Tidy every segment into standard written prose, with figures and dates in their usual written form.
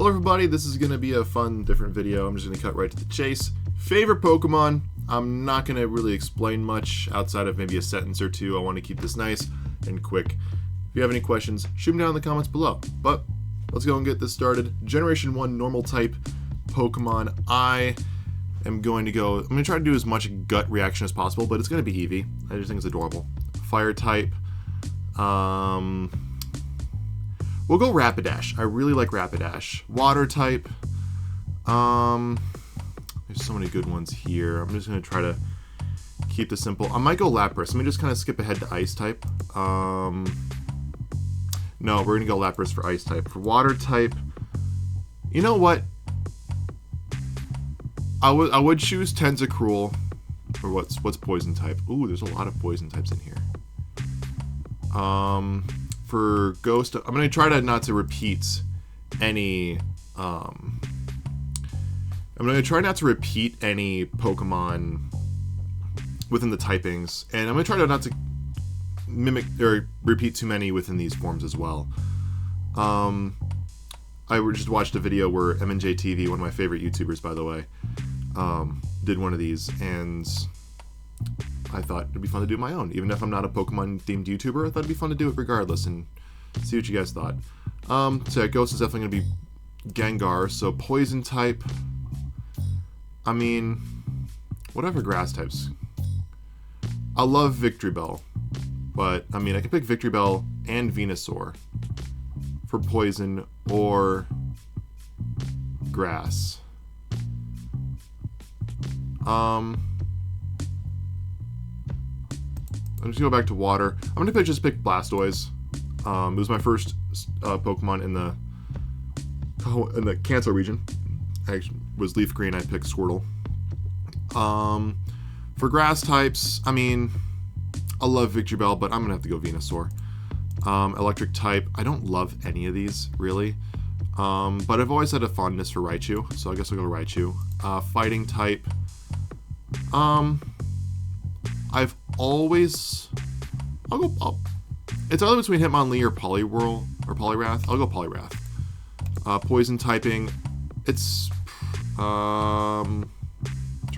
Hello everybody, this is going to be a fun, different video. I'm just going to cut right to the chase. Favorite Pokemon, I'm not going to really explain much outside of maybe a sentence or two. I want to keep this nice and quick. If you have any questions, shoot them down in the comments below. But let's go and get this started. Generation 1 normal type Pokemon. I'm going to try to do as much gut reaction as possible, but it's going to be Eevee. I just think it's adorable. Fire type. We'll go Rapidash. I really like Rapidash. Water type. There's so many good ones here. I'm just going to try to keep this simple. I might go Lapras. Let me just kind of skip ahead to Ice type. No, we're going to go Lapras for Ice type. For Water type, you know what? I would choose Tentacruel. Or what's Poison type? Ooh, there's a lot of Poison types in here. For Ghost, I'm going to try not to repeat any, I'm going to try not to repeat any Pokemon within the typings, and I'm going to try not to mimic or repeat too many within these forms as well. I just watched a video where MandJtv, one of my favorite YouTubers by the way, did one of these, and I thought it'd be fun to do my own. Even if I'm not a Pokemon-themed YouTuber, I thought it'd be fun to do it regardless and see what you guys thought. So yeah, Ghost is definitely going to be Gengar. So Poison type, I mean, whatever grass types. I love Victreebel, but I mean, I can pick Victreebel and Venusaur for Poison or Grass. I'm just gonna go back to Water. I'm gonna just pick Blastoise. It was my first Pokemon in the Kanto region. I was Leaf Green. I picked Squirtle. For grass types, I mean, I love Victreebel, but I'm gonna have to go Venusaur. Electric type, I don't love any of these really, but I've always had a fondness for Raichu, so I guess I'll go Raichu. Fighting type, it's either between Hitmonlee or Poliwhirl or Poliwrath. I'll go Poliwrath. Poison typing, it's try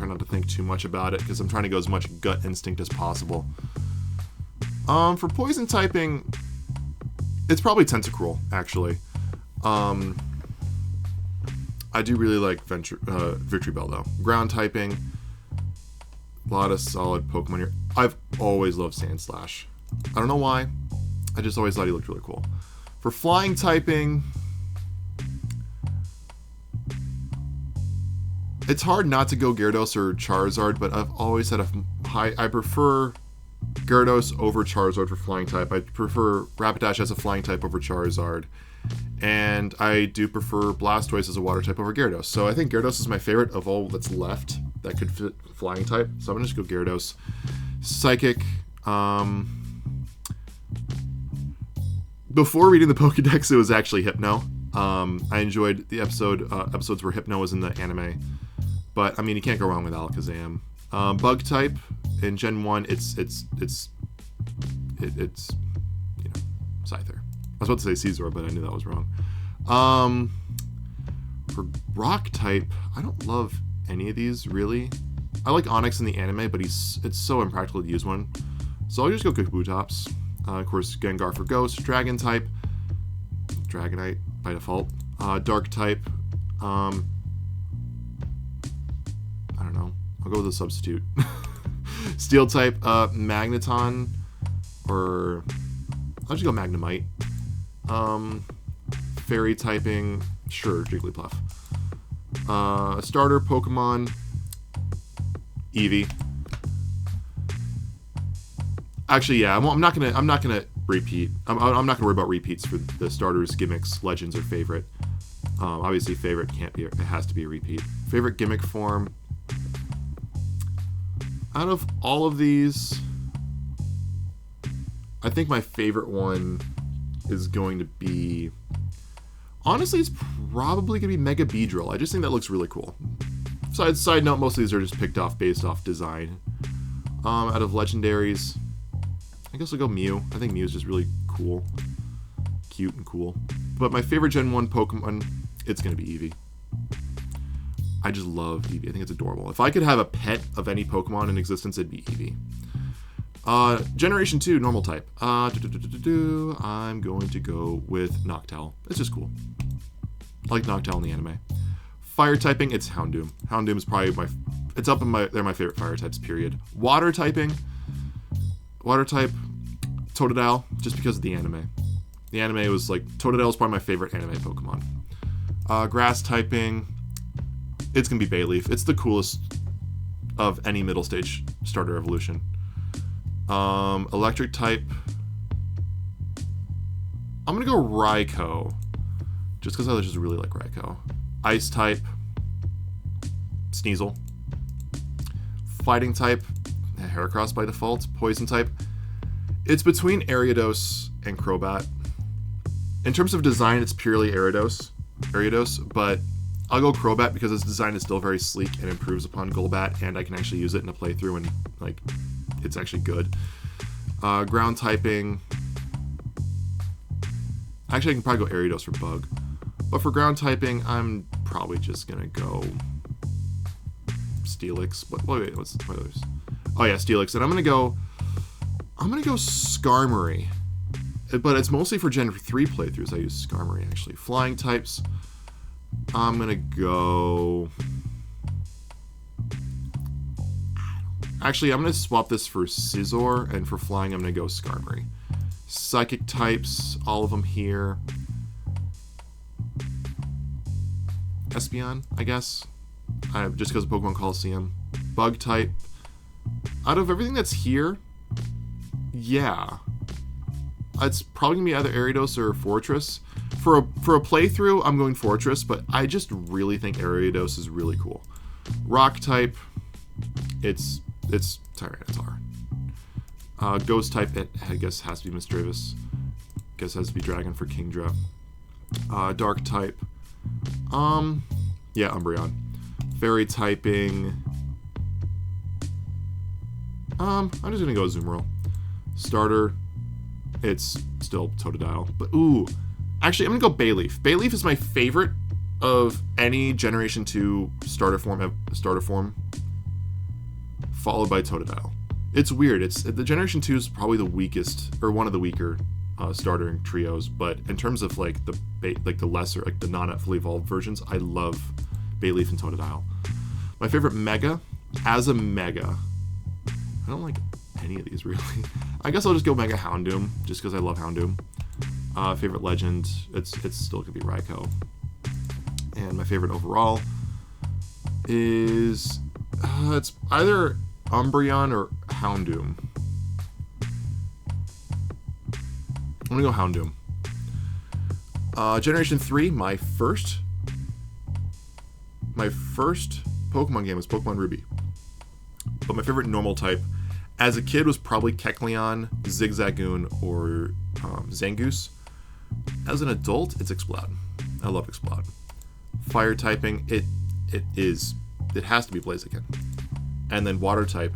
not to think too much about it because I'm trying to go as much gut instinct as possible. For poison typing, it's probably Tentacruel actually. I do really like Victreebel though. Ground typing, a lot of solid Pokemon here. I've always loved Sandslash. I don't know why. I just always thought he looked really cool. For flying typing, it's hard not to go Gyarados or Charizard, but I've always had I prefer Gyarados over Charizard for flying type. I prefer Rapidash as a flying type over Charizard. And I do prefer Blastoise as a water type over Gyarados. So I think Gyarados is my favorite of all that's left that could fit flying type. So I'm going to just go Gyarados. Psychic. Before reading the Pokedex, it was actually Hypno. I enjoyed the episodes where Hypno was in the anime. But, I mean, you can't go wrong with Alakazam. Bug type. In Gen 1, it's you know, Scyther. I was about to say Caesar, but I knew that was wrong. For rock type, I don't love any of these, really. I like Onyx in the anime, but it's so impractical to use one. So I'll just go Kabutops. Of course, Gengar for Ghost. Dragon type. Dragonite by default. Dark type. I don't know. I'll go with a substitute. Steel type. Magneton. Or I'll just go Magnemite. Fairy typing, sure, Jigglypuff. Starter Pokemon, Eevee. Actually, yeah, I'm not gonna repeat. I'm not gonna worry about repeats for the starters, gimmicks, legends, or favorite. Obviously, favorite can't be. It has to be a repeat. Favorite gimmick form. Out of all of these, I think my favorite one is going to be, honestly, it's probably going to be Mega Beedrill. I just think that looks really cool. Side note, most of these are just picked off based off design. Out of legendaries, I guess I'll go Mew. I think Mew is just really cool. Cute and cool. But my favorite Gen 1 Pokemon it's going to be Eevee. I just love Eevee. I think it's adorable. If I could have a pet of any Pokemon in existence, it'd be Eevee. Generation 2, normal type. I'm going to go with Noctowl. It's just cool. I like Noctowl in the anime. Fire typing, it's Houndoom. Houndoom is probably it's up in they're my favorite fire types, period. Water typing, water type, Totodile, just because of the anime. The anime was like, Totodile is probably my favorite anime Pokemon. Grass typing, it's going to be Bayleaf. It's the coolest of any middle stage starter evolution. Electric type, I'm going to go Raikou, just because I just really like Raikou. Ice type, Sneasel. Fighting type, Heracross by default. Poison type, it's between Ariados and Crobat. In terms of design, it's purely Ariados, but I'll go Crobat because its design is still very sleek and improves upon Golbat, and I can actually use it in a playthrough and like it's actually good. Ground typing, actually I can probably go Ariados for Bug, but for ground typing I'm probably just gonna go Steelix. Wait, what others? Oh yeah, Steelix, and I'm gonna go Skarmory, but it's mostly for Gen 3 playthroughs. I use Skarmory actually. Flying types, I'm gonna go. Actually, I'm gonna swap this for Scizor, and for flying, I'm gonna go Skarmory. Psychic types, all of them here. Espeon, I guess. Just because of Pokemon Coliseum. Bug type. Out of everything that's here, yeah, it's probably gonna be either Ariados or Fortress. For a playthrough, I'm going Fortress, but I just really think Ariados is really cool. Rock type, it's Tyranitar. Ghost type, it I guess has to be Misdreavus. Guess has to be Dragon for Kingdra. Dark type, yeah, Umbreon. Fairy typing, I'm just gonna go Azumarill. Starter, it's still Totodile, but ooh, actually I'm gonna go Bayleaf. Bayleaf is my favorite of any Generation 2 starter form, followed by Totodile. It's weird. The Generation 2 is probably the weakest, or one of the weaker starter trios, but in terms of like the lesser, like the not fully evolved versions, I love Bayleaf and Totodile. My favorite Mega, as a Mega, I don't like any of these really. I guess I'll just go Mega Houndoom, just because I love Houndoom. Favorite Legend, it's still gonna be Raikou. And my favorite overall is it's either Umbreon or Houndoom. I'm gonna go Houndoom. Generation 3, my first Pokemon game was Pokemon Ruby. But my favorite normal type as a kid was probably Kecleon, Zigzagoon, or Zangoose. As an adult, it's Exploud. I love Exploud. Fire typing, it has to be Blaziken. And then water type,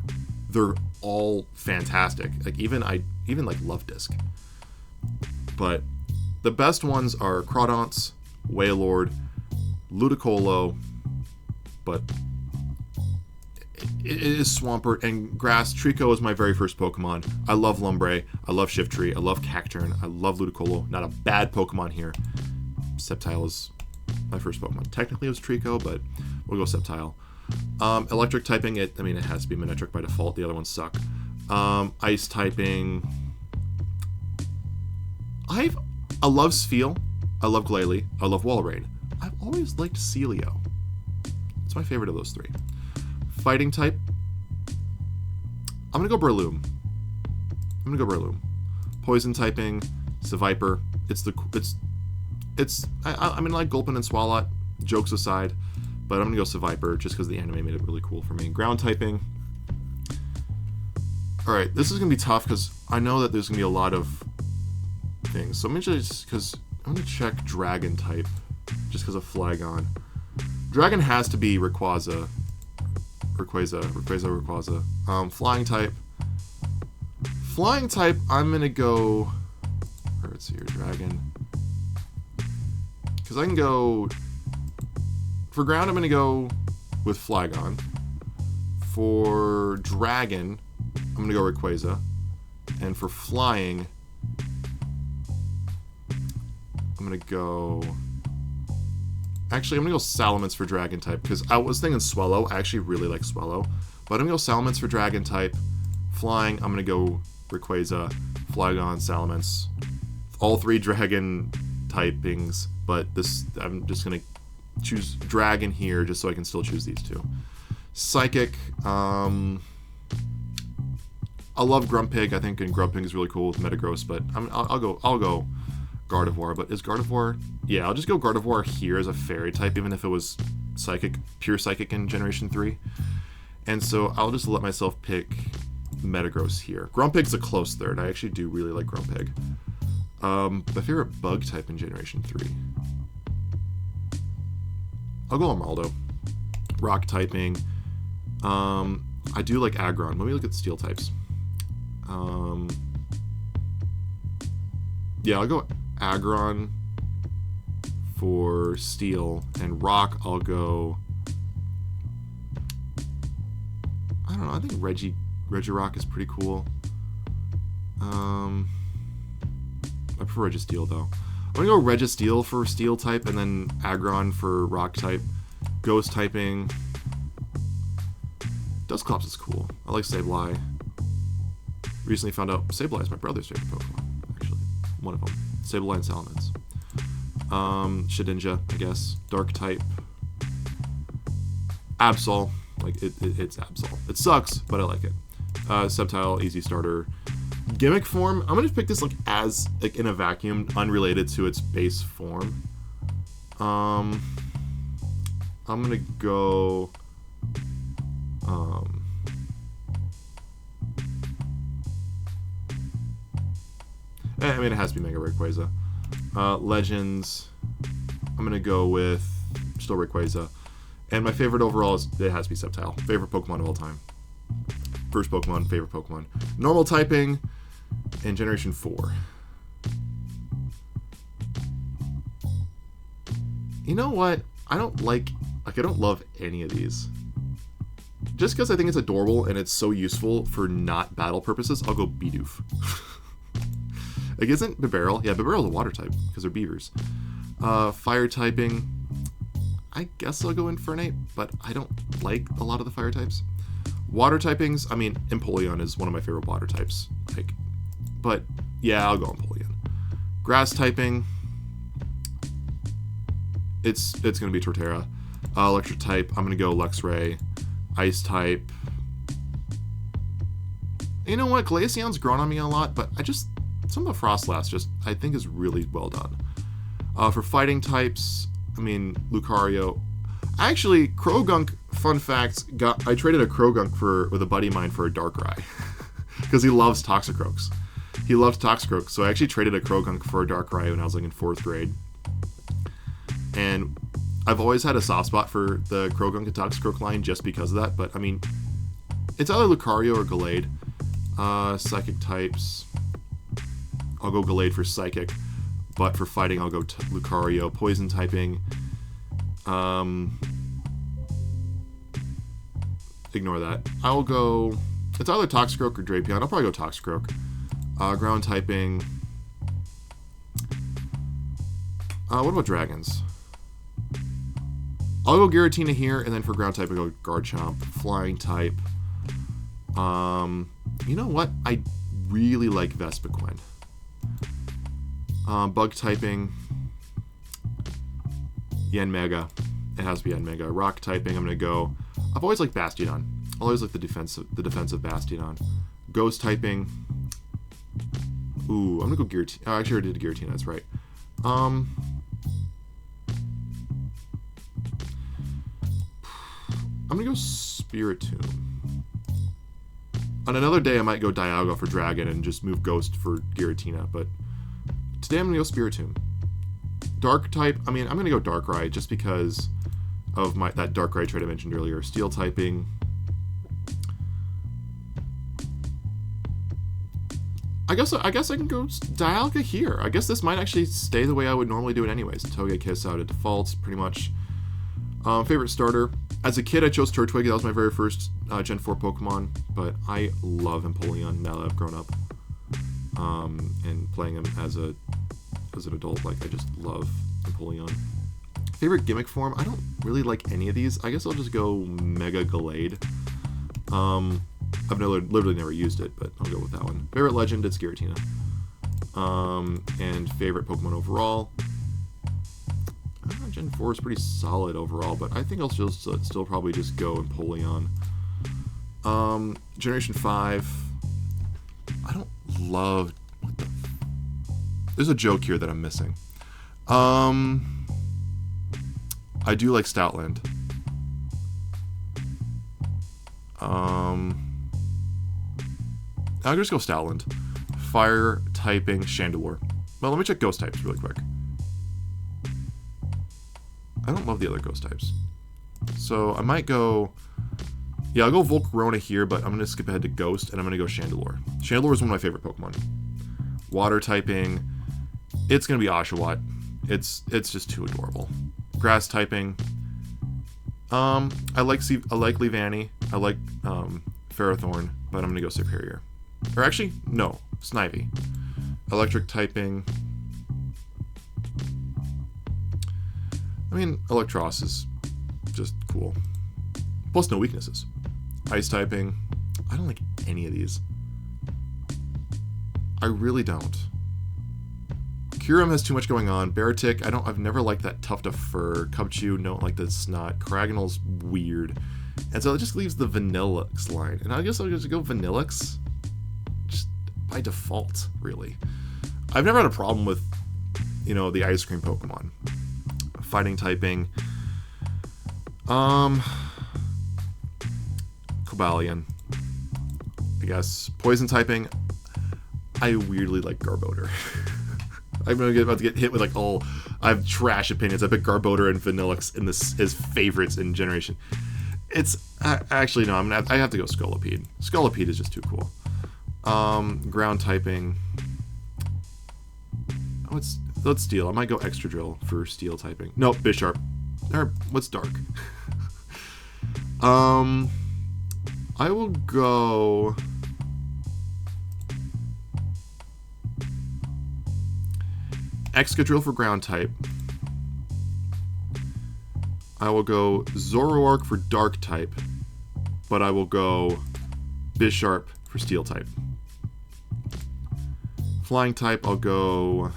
they're all fantastic. Like even like Luvdisc. But the best ones are Crawdonts, Wailord, Ludicolo, but it is Swampert, and Grass. Trico is my very first Pokemon. I love Lumbre, I love Shiftry, I love Cacturne, I love Ludicolo. Not a bad Pokemon here. Sceptile is my first Pokemon. Technically it was Trico, but we'll go Sceptile. Electric typing, it has to be Manectric by default. The other ones suck. Ice typing, I love Spheal, I love Glalie, I love Walrein. I've always liked Celio. It's my favorite of those three. Fighting type, I'm gonna go Breloom. Poison typing, Seviper. I mean, like Gulpin and Swalot, jokes aside, but I'm gonna go Seviper just because the anime made it really cool for me. Ground typing. All right, this is gonna be tough because I know that there's gonna be a lot of things. So I'm gonna check Dragon type just because of Flygon. Dragon has to be Rayquaza. Flying type, I'm gonna go. Let's see here, Dragon. Because I can go For ground, I'm going to go with Flygon. For dragon, I'm going to go Rayquaza. And for flying, I'm going to go... Actually, I'm going to go Salamence for dragon type, because I was thinking Swellow. I actually really like Swellow. But I'm going to go Salamence for dragon type. Flying, I'm going to go Rayquaza, Flygon, Salamence. All 3 dragon typings, but this I'm just going to choose dragon here just so I can still choose these 2. Psychic, I love Grumpig. I think Grumpig is really cool with Metagross, but I'll go Gardevoir. But is Gardevoir? Yeah, I'll just go Gardevoir here as a fairy type, even if it was psychic, pure psychic in Generation 3. And so I'll just let myself pick Metagross here. Grumpig's a close third. I actually do really like Grumpig. My favorite bug type in Generation 3. I'll go Armaldo. Rock typing. I do like Aggron. Let me look at the steel types. Yeah, I'll go Aggron for steel, and rock I'll go... I don't know, I think Regirock is pretty cool. I prefer Registeel though. I'm gonna go Registeel for steel type, and then Aggron for rock type. Ghost typing. Dusclops is cool. I like Sableye. Recently found out Sableye is my brother's favorite Pokemon, actually. One of them. Sableye and Salamence. Shedinja, I guess. Dark type. Absol. Like, it's Absol. It sucks, but I like it. Sceptile, easy starter. Gimmick form, I'm gonna pick this like as like in a vacuum, unrelated to its base form. I'm gonna go I mean, it has to be Mega Rayquaza. Legends, I'm gonna go with still Rayquaza. And my favorite overall is, it has to be Sceptile. Favorite Pokemon of all time. First Pokemon, favorite Pokemon. Normal typing in Generation 4. You know what? I don't I don't love any of these. Just because I think it's adorable and it's so useful for not battle purposes, I'll go Bidoof. Like, isn't Bibarel? Yeah, Bibarel's a water type, because they're beavers. Fire typing, I guess I'll go Infernape, but I don't like a lot of the fire types. Water typings, I mean, Empoleon is one of my favorite water types. Like, but yeah, I'll go Empoleon. Grass typing, it's gonna be Torterra. Electric type, I'm gonna go Luxray. Ice type. You know what? Glaceon's grown on me a lot, but some of the Frostlass just I think is really well done. For fighting types, I mean, Lucario. Actually, Krogunk, fun fact, I traded a Krogunk with a buddy of mine for a Darkrai. Because he loves Toxicroaks. He loves Toxicroaks, so I actually traded a Krogunk for a Darkrai when I was like in 4th grade. And I've always had a soft spot for the Krogunk and Toxicroak line just because of that, but I mean, it's either Lucario or Gallade. Psychic types, I'll go Gallade for Psychic, but for fighting I'll go Lucario. Poison typing, ignore that. I'll go, it's either Toxicroak or Drapion. I'll probably go Toxicroak. Ground typing, what about dragons? I'll go Giratina here, and then for ground type, I'll go Garchomp. Flying type. You know what? I really like Vespiquen. Bug typing. Yanmega. It has to be Yanmega. Rock typing, I'm going to go... I've always liked Bastiodon. I always like the defensive Bastiodon. Ghost typing. Ooh, I'm going to go Giratina. Oh, actually, I already did Giratina, that's right. I'm gonna go Spiritomb. On another day, I might go Dialga for Dragon and just move Ghost for Giratina, but today I'm gonna go Spiritomb. Dark type, I mean, I'm gonna go Darkrai just because of that Darkrai trait I mentioned earlier. Steel typing. I guess I can go Dialga here. I guess this might actually stay the way I would normally do it anyways. Togekiss out of default, pretty much. Favorite starter. As a kid, I chose Turtwig. That was my very first Gen 4 Pokemon. But I love Empoleon now that I've grown up. And playing him as an adult, like, I just love Empoleon. Favorite gimmick form? I don't really like any of these. I guess I'll just go Mega Gallade. I've literally never used it, but I'll go with that one. Favorite legend? It's Giratina. And favorite Pokemon overall? Gen 4 is pretty solid overall, but I think I'll still probably just go Empoleon. Generation 5. I don't love... There's a joke here that I'm missing. I do like Stoutland. I'll just go Stoutland. Fire typing Chandelure. Well, let me check ghost types really quick. I don't love the other ghost types. So I might go... Yeah, I'll go Volcarona here, but I'm going to skip ahead to Ghost, and I'm going to go Chandelure. Chandelure is one of my favorite Pokemon. Water typing, it's going to be Oshawott. It's just too adorable. Grass typing, I like Leavanny. I like Ferrothorn, but I'm going to go Superior. Or actually, no, Snivy. Electric typing. I mean, Electros is just cool. Plus no weaknesses. Ice typing. I don't like any of these. I really don't. Kyurem has too much going on. Baratic, I've never liked that tuft of fur. Cubchoo, don't like the snot. Caragonal's weird. And so it just leaves the Vanillix line. And I guess I'll just go Vanillix. Just by default, really. I've never had a problem with, the ice cream Pokemon. Fighting typing. Cobalion. I guess. Poison typing. I weirdly like Garbodor. I'm about to get hit with I have trash opinions. I picked Garbodor and Vanillix in this as favorites in Generation. It's actually no. I have to go Scolipede. Scolipede is just too cool. Ground typing. Oh, let's Steel. I might go Extra Drill for Steel typing. No, Bisharp. Or what's Dark? I will go. Excadrill for Ground type. I will go Zoroark for Dark type, but I will go Bisharp for Steel type. Flying type, I'll go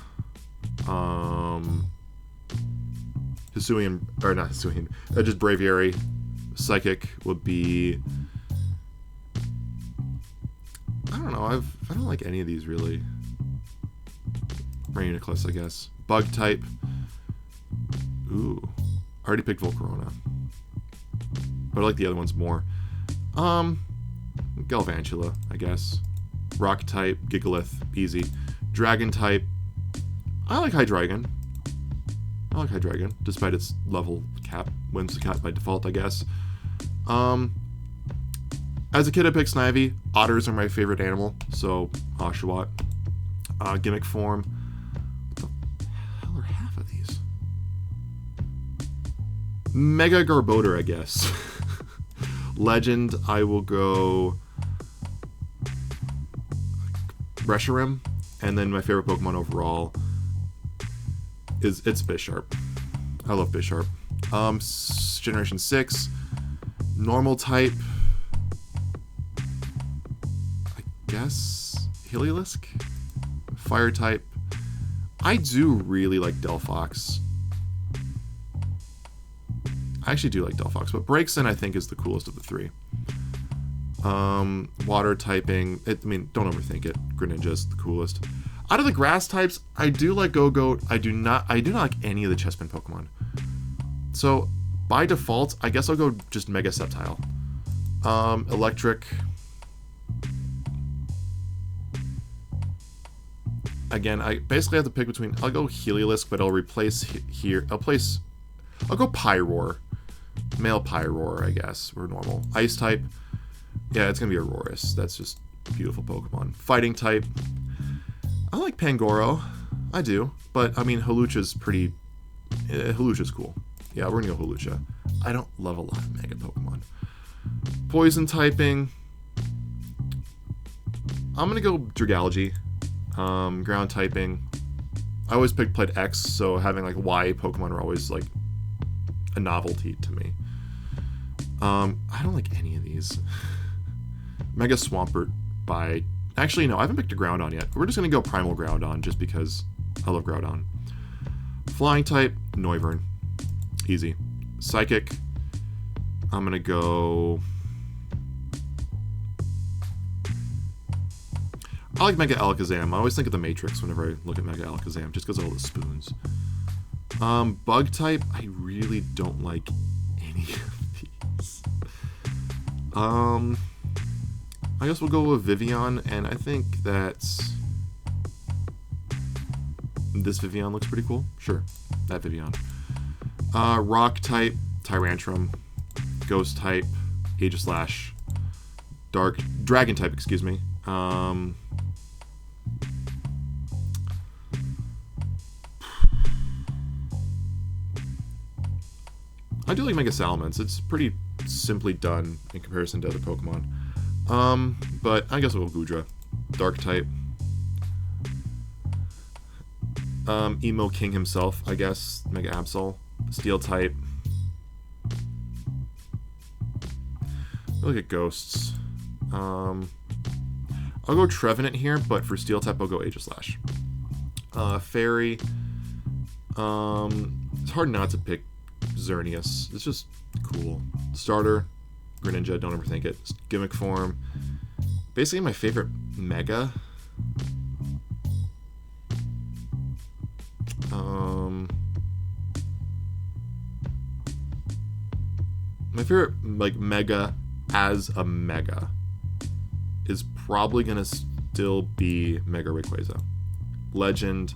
Hisuian, or not Hisuian, just Braviary. Psychic would be, I don't know, I don't like any of these really. Rainiclus, I guess. Bug type. Ooh. I already picked Volcarona. But I like the other ones more. Galvantula, I guess. Rock type, Gigalith, easy. Dragon type. I like Hydreigon. Despite its level cap. Wins the cap by default, I guess. As a kid, I picked Snivy. Otters are my favorite animal, so Oshawott. Gimmick form. Mega Garbodor, I guess. Legend, I will go Reshiram, and then my favorite Pokemon overall it's Bisharp. I love Bisharp. Generation 6, normal type, I guess Heliolisk. Fire type. I do really like Delphox. I actually do like Delphox, but Braixen I think is the coolest of the three. Water typing, don't overthink it. Greninja's the coolest. Out of the grass types, I do like Go-Goat. I do not like any of the Chespin Pokemon. So by default, I guess I'll go just Mega Sceptile. Electric. Again, I basically have to pick between. I'll go Heliolisk, but I'll replace here. I'll go Pyroar. Male Pyroar, I guess, or normal. Ice type. Yeah, it's gonna be Aurorus. That's just beautiful Pokemon. Fighting type. I like Pangoro. I do, but Hawlucha's pretty. Hawlucha's cool. Yeah, we're gonna go Hawlucha. I don't love a lot of Mega Pokemon. Poison typing. I'm gonna go Dragalge. Ground typing. I always played X, so having like Y Pokemon are always like a novelty to me. I don't like any of these. Mega Swampert by... Actually, no, I haven't picked a Groudon yet. We're just gonna go Primal Groudon just because I love Groudon. Flying type, Noivern. Easy. Psychic. I'm gonna go... I like Mega Alakazam. I always think of the Matrix whenever I look at Mega Alakazam, just because of all the spoons. Bug type, I really don't like any of these. I guess we'll go with Vivian, and I think that this Vivian looks pretty cool. Sure, that Vivian. Rock type, Tyrantrum. Ghost type, Aegislash. Dragon type, excuse me. I do like Mega Salamence. It's pretty simply done in comparison to other Pokemon. But I guess we'll go Goodra. Dark type. Emo King himself, I guess. Mega Absol. Steel type. Look at Ghosts. I'll go Trevenant here, but for Steel type, I'll go Aegislash. Fairy. It's hard not to pick Xerneas. It's just cool. Starter. Greninja, don't overthink it. Gimmick form. Basically my favorite Mega. My favorite like Mega as a Mega is probably gonna still be Mega Rayquaza. Legend.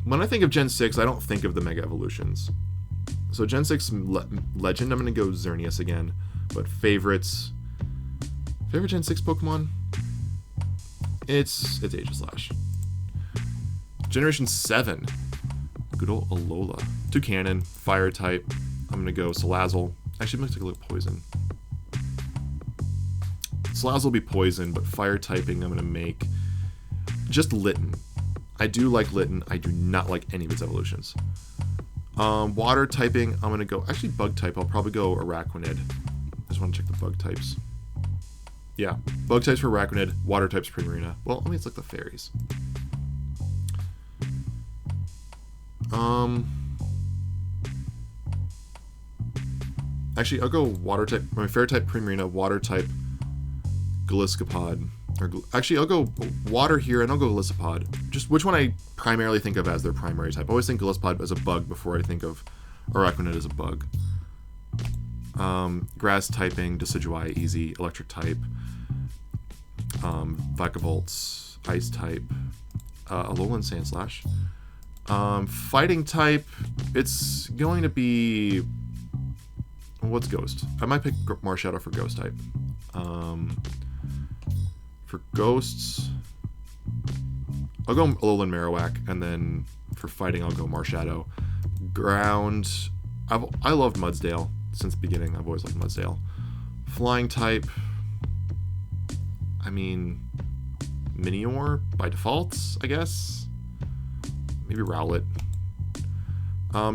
When I think of Gen 6, I don't think of the Mega Evolutions. So Gen 6 Legend, I'm going to go Xerneas again. But favorites... Favorite Gen 6 Pokemon? It's Aegislash. Generation 7. Good old Alola. Toucannon, Fire type. I'm going to go Salazzle. Actually, I'm going to take a look at Poison. Salazzle will be Poison, but Fire typing I'm going to make just Litten. I do like Litten. I do not like any of its evolutions. Water typing, I'm going to go... Actually, bug type, I'll probably go Araquanid. I just want to check the bug types. Yeah, bug types for Araquanid, water types Primarina. Well, let me look at the fairies. Actually, I'll go water type. My fairy type Primarina, water type Gliscopod. Actually, I'll go water here, and I'll go Golisopod. Just which one I primarily think of as their primary type. I always think Golisopod as a bug before I think of Araquanid as a bug. Grass typing, Decidueye, easy. Electric type. Vikavolt, ice type. Alolan Sandslash. Fighting type, it's going to be... What's Ghost? I might pick Marshadow for Ghost type. For Ghosts, I'll go Alolan Marowak, and then for fighting, I'll go Marshadow. Ground, I loved Mudsdale since the beginning. I've always liked Mudsdale. Flying type, I mean, Minior by default, I guess. Maybe Rowlet.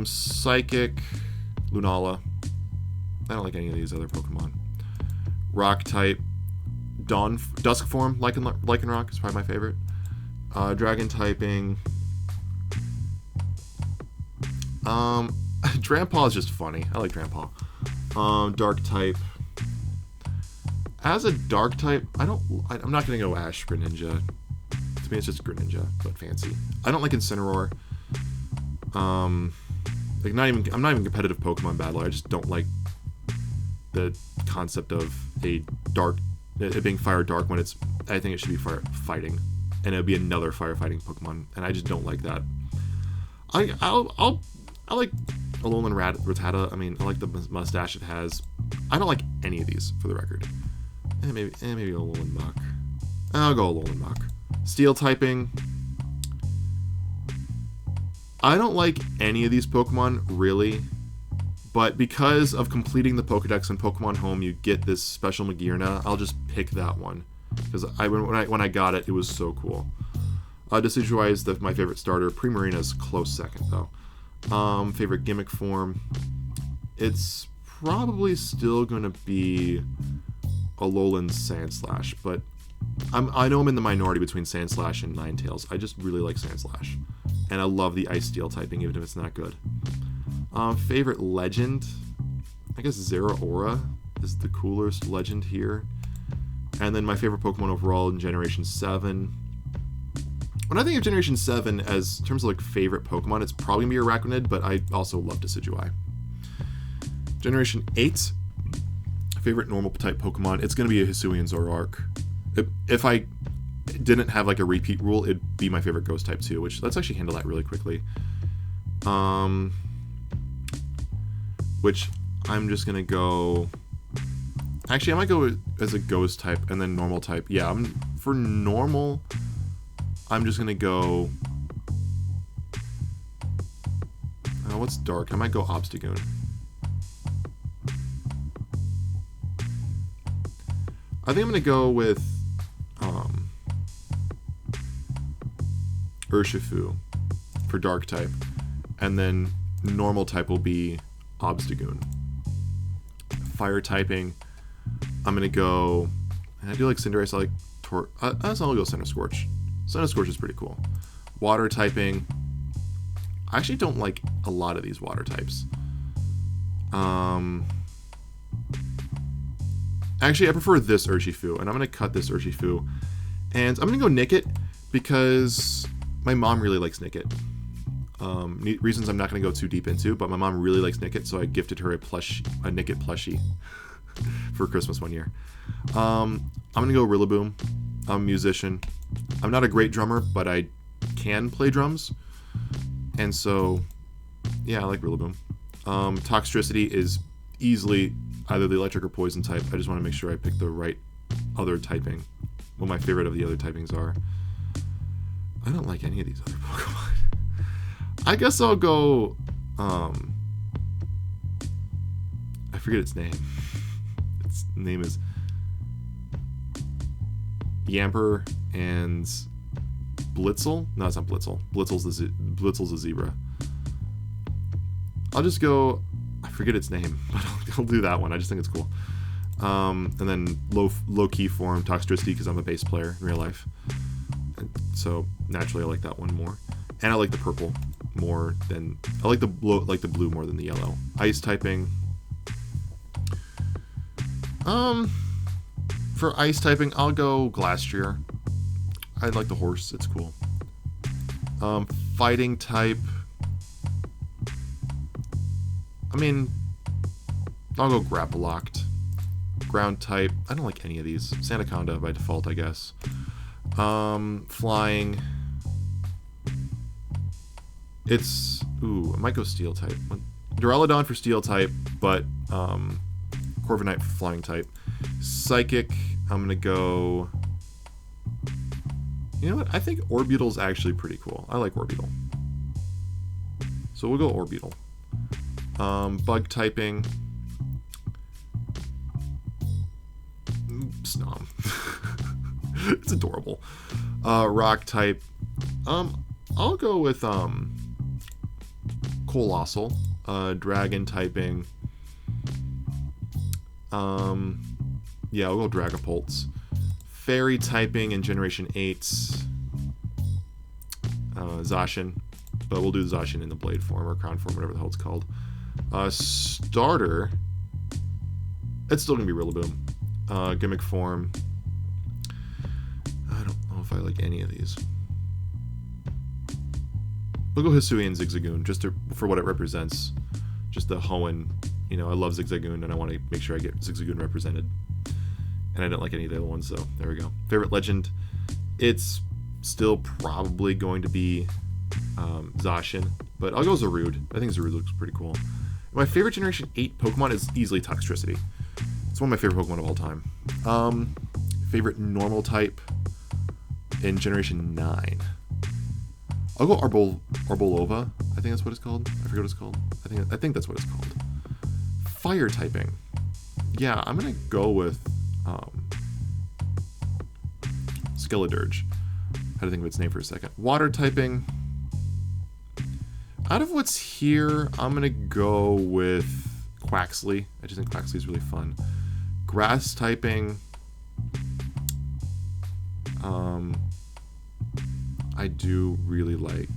Psychic, Lunala. I don't like any of these other Pokemon. Rock type, Dusk form, Lycanroc is probably my favorite. Dragon typing. Drampa is just funny. I like Drampa. Dark type. As a dark type, I'm not gonna go Ash Greninja. To me, it's just Greninja, but fancy. I don't like Incineroar. I'm not even competitive Pokemon battler. I just don't like the concept of a dark. It being fire dark when it's... I think it should be fire fighting. And it would be another firefighting Pokemon. And I just don't like that. I like Alolan Rattata. I mean, I like the mustache it has. I don't like any of these, for the record. And maybe Alolan Mach. I'll go Alolan Mach. Steel typing. I don't like any of these Pokemon, really. But because of completing the Pokedex in Pokemon Home, you get this special Magearna. I'll just pick that one. Because when I got it, it was so cool. Decidueye is my favorite starter. Primarina's close second, though. Favorite gimmick form. It's probably still going to be Alolan Sandslash. But I know I'm in the minority between Sandslash and Ninetales. I just really like Sandslash. And I love the Ice Steel typing, even if it's not good. Favorite legend, I guess Zeraora is the coolest legend here. And then my favorite Pokemon overall in Generation 7. When I think of Generation 7 as in terms of like favorite Pokemon, it's probably going to be Araquanid, but I also love Decidueye. Generation 8, favorite normal type Pokemon, it's going to be a Hisuian Zoroark. If I didn't have like a repeat rule, it'd be my favorite Ghost type too, which let's actually handle that really quickly. Which I'm just gonna go. Actually, I might go as a Ghost type and then normal type. Yeah, for normal, I'm just gonna go. What's dark? I might go Obstagoon. I think I'm gonna go with Urshifu for dark type, and then normal type will be Obstagoon. Fire typing, I'm gonna go, and I do like Cinderace. I like I'll go Centiskorch. Centiskorch is pretty cool. Water typing, I actually don't like a lot of these water types. Actually, I prefer this Urshifu, and I'm gonna cut this Urshifu, and I'm gonna go Nickit because my mom really likes Nickit. Reasons I'm not going to go too deep into, but my mom really likes Nickit, so I gifted her a Nickit plushie for Christmas one year. I'm going to go Rillaboom. I'm a musician. I'm not a great drummer, but I can play drums. And so, yeah, I like Rillaboom. Toxtricity is easily either the electric or poison type. I just want to make sure I pick the right other typing. What my favorite of the other typings are. I don't like any of these other Pokemon. I guess I'll go, I forget its name. Its name is Yamper and Blitzel? No, it's not Blitzel. Blitzel's a zebra. I'll just go, I forget its name, but I'll do that one. I just think it's cool. And then low-key form, Toxtricity, because I'm a bass player in real life. And so naturally I like that one more. And I like the purple more than, I like the blue more than the yellow. Ice typing. For ice typing, I'll go Glastrier. I like the horse, it's cool. Fighting type, I mean, I'll go Grapploct. Ground type, I don't like any of these. Sandaconda by default, I guess. Flying. It's, I might go Steel type. Duraludon for Steel type, but Corviknight for Flying type. Psychic, I'm gonna go. You know what? I think Orbeetle's actually pretty cool. I like Orbeetle. So we'll go Orbeetle. Bug typing. Snom. It's adorable. Rock type. I'll go with Colossal. Dragon typing. Yeah, I'll go Dragapults. Fairy typing in Generation 8. Zacian. But we'll do Zacian in the Blade form or Crown form, whatever the hell it's called. Starter. It's still going to be Rillaboom. Gimmick form. I don't know if I like any of these. We'll go Hisuian Zigzagoon, just for what it represents. Just the Hoenn. You know, I love Zigzagoon, and I want to make sure I get Zigzagoon represented. And I didn't like any of the other ones, so there we go. Favorite legend. It's still probably going to be Zacian, but I'll go Zarude. I think Zarude looks pretty cool. My favorite Generation 8 Pokemon is easily Toxtricity. It's one of my favorite Pokemon of all time. Favorite normal type in Generation 9. I'll go Arbolova. I think that's what it's called. I forget what it's called. I think that's what it's called. Fire typing. Yeah, I'm gonna go with Skeledirge. I had to think of its name for a second. Water typing. Out of what's here, I'm gonna go with Quaxley. I just think Quaxley is really fun. Grass typing. I do really like.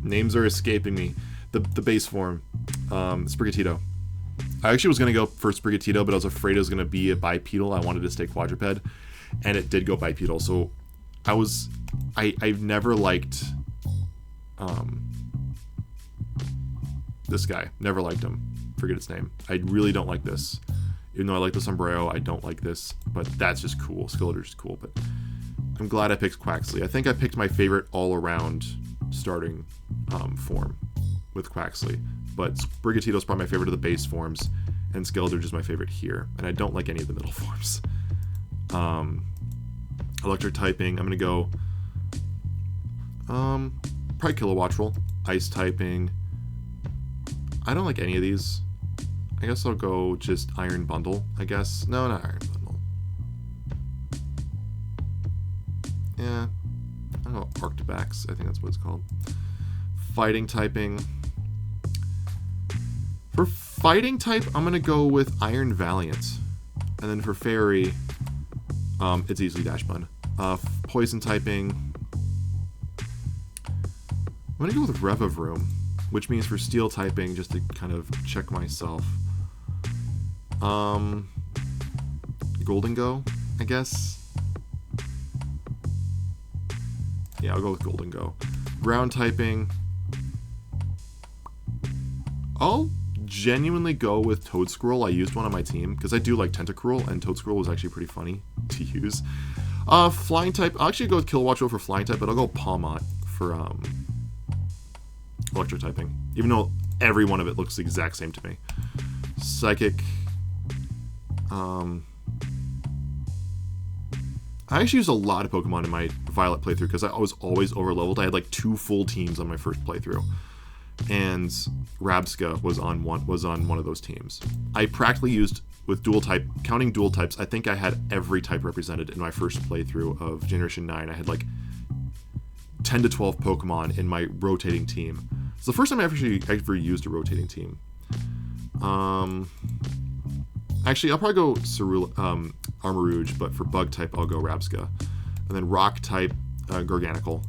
Names are escaping me. The base form, Sprigatito. I actually was gonna go for Sprigatito, but I was afraid it was gonna be a bipedal. I wanted to stay quadruped, and it did go bipedal. So I've never liked this guy. Never liked him. Forget its name. I really don't like this. Even though I like the sombrero, I don't like this. But that's just cool. Skeledirge is cool. But I'm glad I picked Quaxley. I think I picked my favorite all-around starting form with Quaxley. But Sprigatito is probably my favorite of the base forms, and Skeledirge is my favorite here. And I don't like any of the middle forms. Electric typing, I'm going to go probably Kilowattrel. Ice typing, I don't like any of these. I guess I'll go just Iron Bundle, I guess. No, not Iron Bundle. Yeah, I'll go Arctibax, I think that's what it's called. Fighting typing. For fighting type, I'm going to go with Iron Valiant. And then for Fairy, it's easily Dash Bun. Poison typing, I'm going to go with Revavroom, which means for Steel typing, just to kind of check myself. Golden Go, I guess. Yeah, I'll go with Golden Go. Ground typing, I'll genuinely go with Toedscruel. I used one on my team because I do like Tentacruel, and Toedscruel was actually pretty funny to use. Flying type, I'll actually go with Kilowattrel for flying type, but I'll go Palmot for electric typing, even though every one of it looks the exact same to me. Psychic. I actually used a lot of Pokemon in my Violet playthrough because I was always overleveled. I had like 2 full teams on my first playthrough, and Rabska was on one of those teams. I practically used with dual type, counting dual types. I think I had every type represented in my first playthrough of Generation 9. I had like 10 to 12 Pokemon in my rotating team. It's the first time I ever used a rotating team. Actually, I'll probably go Armarouge, but for bug type, I'll go Rabska. And then rock type, Garganical.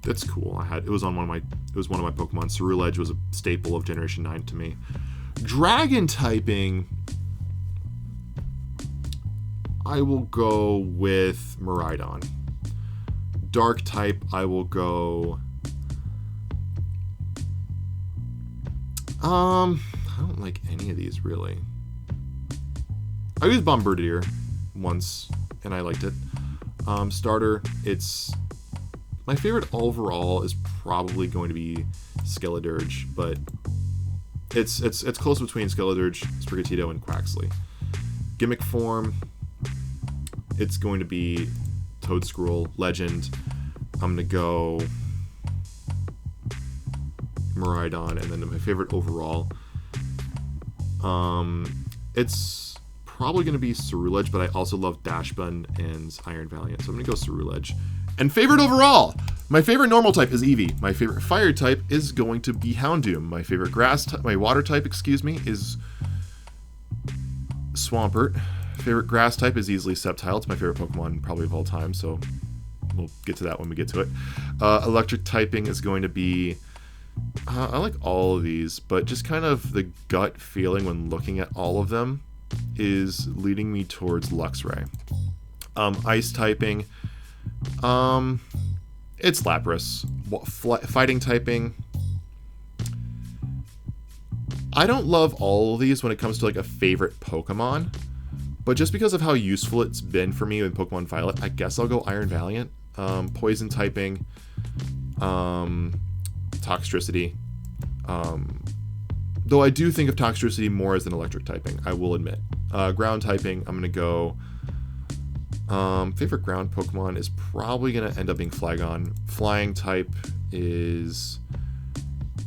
That's cool. It was one of my Pokemon. Ceruledge was a staple of Generation 9 to me. Dragon typing, I will go with Miraidon. Dark type, I will go. I don't like any of these really. I used Bombardier once and I liked it. Starter, it's my favorite overall is probably going to be Skeledirge, but it's close between Skeledirge, Sprigatito, and Quaxley. Gimmick form, it's going to be Toedscruel, Legend. I'm gonna go Miraidon, and then my favorite overall. It's probably gonna be Ceruledge, but I also love Dashbun and Iron Valiant, so I'm gonna go Ceruledge. And favorite overall, my favorite normal type is Eevee. My favorite fire type is going to be Houndoom. My favorite my water type, is Swampert. Favorite grass type is easily Sceptile. It's my favorite Pokemon probably of all time, so we'll get to that when we get to it. Electric typing is going to be, I like all of these, but just kind of the gut feeling when looking at all of them is leading me towards Luxray. Ice typing, it's Lapras. Fighting typing, I don't love all of these when it comes to like a favorite Pokemon, but just because of how useful it's been for me in Pokemon Violet, I guess I'll go Iron Valiant. Poison typing, Toxtricity. Though I do think of Toxtricity more as an electric typing, I will admit. Ground typing, I'm going to go. Favorite ground Pokemon is probably going to end up being Flygon. Flying type is,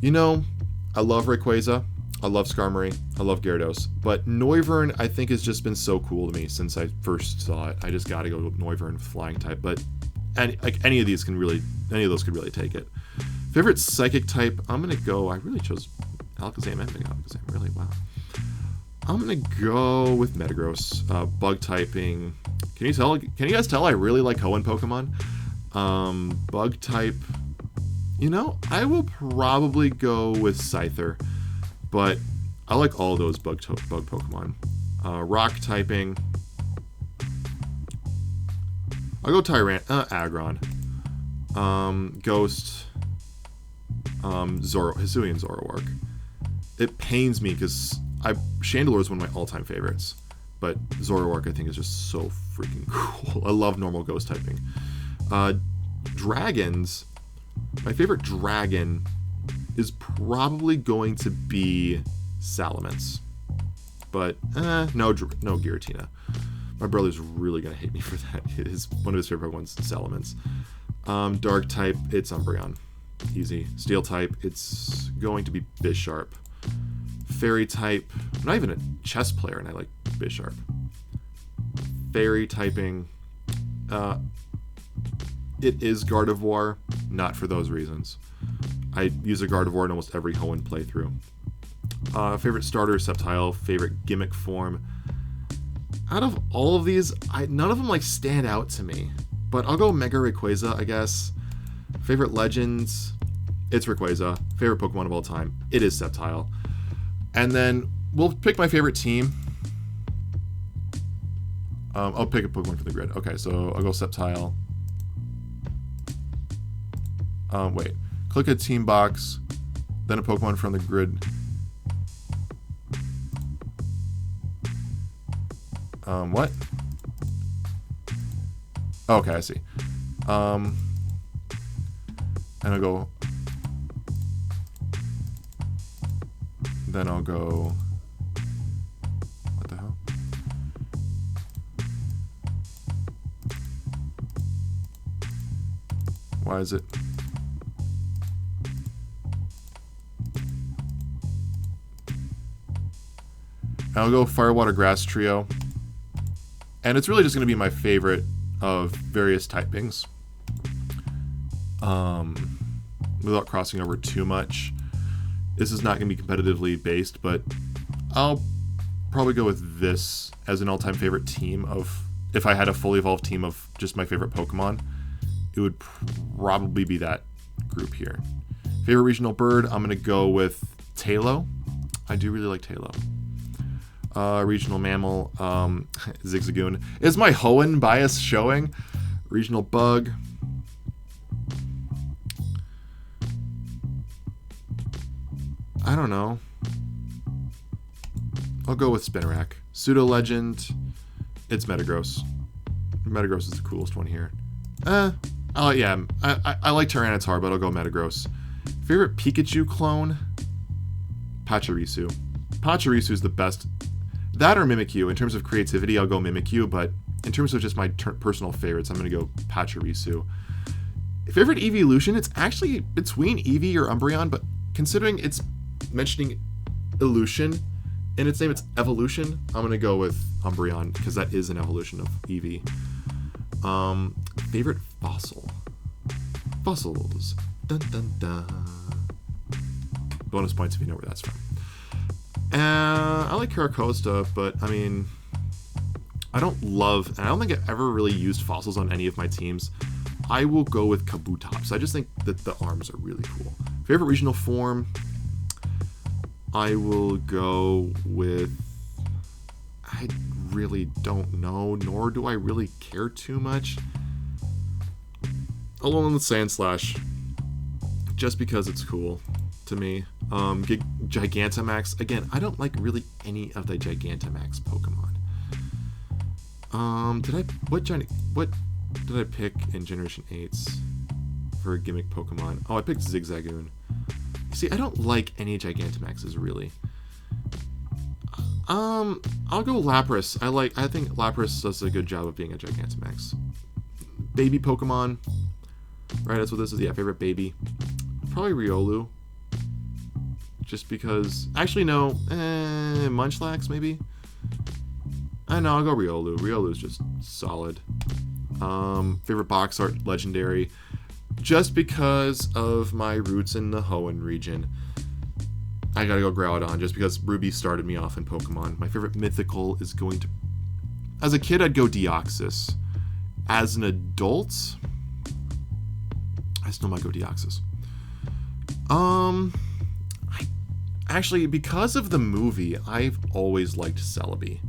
you know, I love Rayquaza, I love Skarmory, I love Gyarados, but Noivern I think has just been so cool to me since I first saw it. I just gotta go with Noivern flying type, but any of those could really take it. Favorite psychic type, I'm gonna go, I really chose Alakazam and Mega Alakazam, really, wow. I'm gonna go with Metagross, bug typing. Can you guys tell I really like Hoenn Pokemon? Bug type, you know, I will probably go with Scyther, but I like all those bug Pokemon. Rock typing, I'll go Aggron. Ghost, Hisuian Zoroark. It pains me because Chandelure is one of my all-time favorites, but Zoroark I think is just so freaking cool. I love normal ghost typing. Dragons, my favorite dragon is probably going to be Salamence, but no Giratina. My brother's really gonna hate me for that. One of his favorite ones, Salamence. Dark type, it's Umbreon, easy. Steel type, it's going to be Bisharp. Fairy type, I'm not even a chess player and I like Bisharp. Fairy typing, it is Gardevoir, not for those reasons. I use a Gardevoir in almost every Hoenn playthrough. Favorite starter, Sceptile. Favorite gimmick form. Out of all of these, none of them like stand out to me, but I'll go Mega Rayquaza, I guess. Favorite legends, it's Rayquaza. Favorite Pokemon of all time, it is Sceptile. And then we'll pick my favorite team. I'll pick a Pokemon from the grid. Okay, so I'll go Sceptile. Wait. Click a team box, then a Pokemon from the grid. What? Okay, I see. And I'll go... Then I'll go... What the hell? Why is it... I'll go Fire, Water, Grass trio. And it's really just going to be my favorite of various typings. Without crossing over too much. This is not going to be competitively based, but I'll probably go with this as an all-time favorite team of... If I had a fully evolved team of just my favorite Pokemon, it would probably be that group here. Favorite regional bird, I'm going to go with Tailo. I do really like Tailo. Regional mammal, Zigzagoon. Is my Hoenn bias showing? Regional bug. I don't know. I'll go with Spinarak. Pseudo legend, it's Metagross. Metagross is the coolest one here. Yeah, I like Tyranitar, but I'll go Metagross. Favorite Pikachu clone? Pachirisu. Pachirisu is the best. That or Mimikyu. In terms of creativity, I'll go Mimikyu, but in terms of just my personal favorites, I'm going to go Pachirisu. Favorite evolution? It's actually between Eevee or Umbreon, but considering it's mentioning Elution in its name, it's evolution, I'm going to go with Umbreon, because that is an evolution of Eevee. Favorite fossil? Fossils. Dun dun dun. Bonus points if you know where that's from. I like Caracosta, but I mean, I don't think I've ever really used fossils on any of my teams. I will go with Kabutops. I just think that the arms are really cool. Favorite regional form? I will go with... I really don't know, nor do I really care too much. I'll go with Sandslash, just because it's cool to me. Gigantamax. Again, I don't like really any of the Gigantamax Pokemon. What did I pick in Generation 8s for a gimmick Pokemon? Oh, I picked Zigzagoon. See, I don't like any Gigantamaxes really. I'll go Lapras. I think Lapras does a good job of being a Gigantamax. Baby Pokemon. Right, that's what this is. Yeah, favorite baby. Probably Riolu. Just because... Actually, no. Munchlax, maybe? I know, I'll go Riolu. Riolu's just solid. Favorite box art, Legendary. Just because of my roots in the Hoenn region. I gotta go Groudon, just because Ruby started me off in Pokemon. My favorite mythical is going to... As a kid, I'd go Deoxys. As an adult... I still might go Deoxys. Actually, because of the movie, I've always liked Celebi.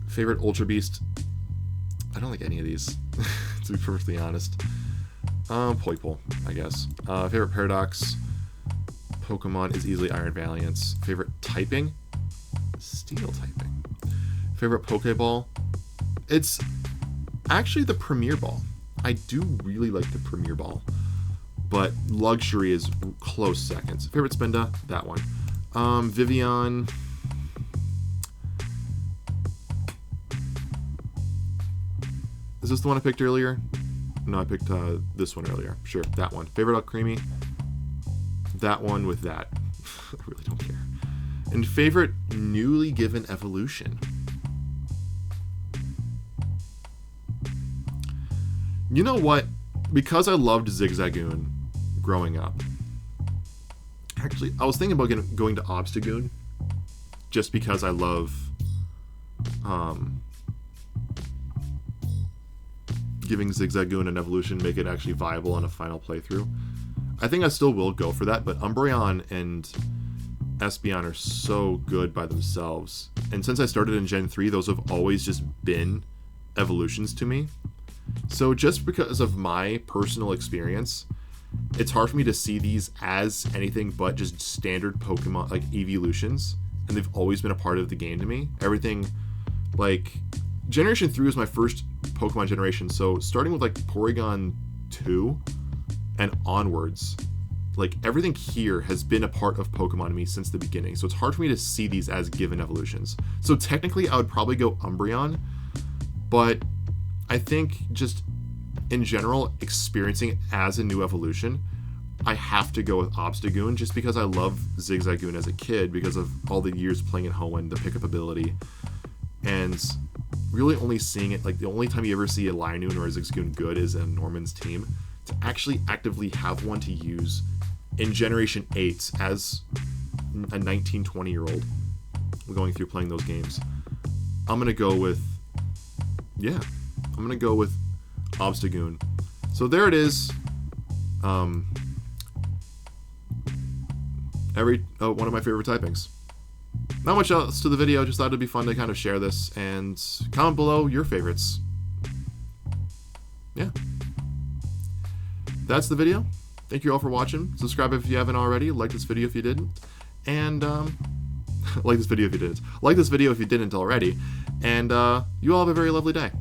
Favorite Ultra Beast? I don't like any of these, to be perfectly honest. Poipole, I guess. Favorite Paradox? Pokemon is easily Iron Valiance. Favorite typing? Steel typing. Favorite Pokeball? It's actually the Premier Ball. I do really like the Premier Ball. But Luxury is close seconds. Favorite Spinda? That one. Vivian. Is this the one I picked earlier? No, I picked this one earlier. Sure, that one. Favorite Alcremie? That one with that. I really don't care. And favorite newly given evolution? You know what? Because I loved Zigzagoon growing up. Actually, I was thinking about going to Obstagoon just because I love giving Zigzagoon an evolution, make it actually viable on a final playthrough. I think I still will go for that, but Umbreon and Espeon are so good by themselves. And since I started in Gen 3, those have always just been evolutions to me. So just because of my personal experience, it's hard for me to see these as anything but just standard Pokemon, like evolutions, and they've always been a part of the game to me. Everything, like, Generation 3 was my first Pokemon generation, so starting with, like, Porygon 2 and onwards, like, everything here has been a part of Pokemon to me since the beginning, so it's hard for me to see these as given evolutions. So technically, I would probably go Umbreon, but I think just in general, experiencing it as a new evolution, I have to go with Obstagoon just because I love Zigzagoon as a kid because of all the years playing at Hoenn, the pickup ability, and really only seeing it, like the only time you ever see a Linoon or a Zigzagoon good is in Norman's team. To actually actively have one to use in Generation 8 as a 19, 20-year-old going through playing those games, I'm going to go with, yeah, I'm going to go with Obstagoon. So there it is. One of my favorite typings. Not much else to the video, just thought it'd be fun to kind of share this, and comment below your favorites. Yeah. That's the video. Thank you all for watching. Subscribe if you haven't already. Like this video if you didn't. And, like this video if you didn't. Like this video if you didn't already. And, you all have a very lovely day.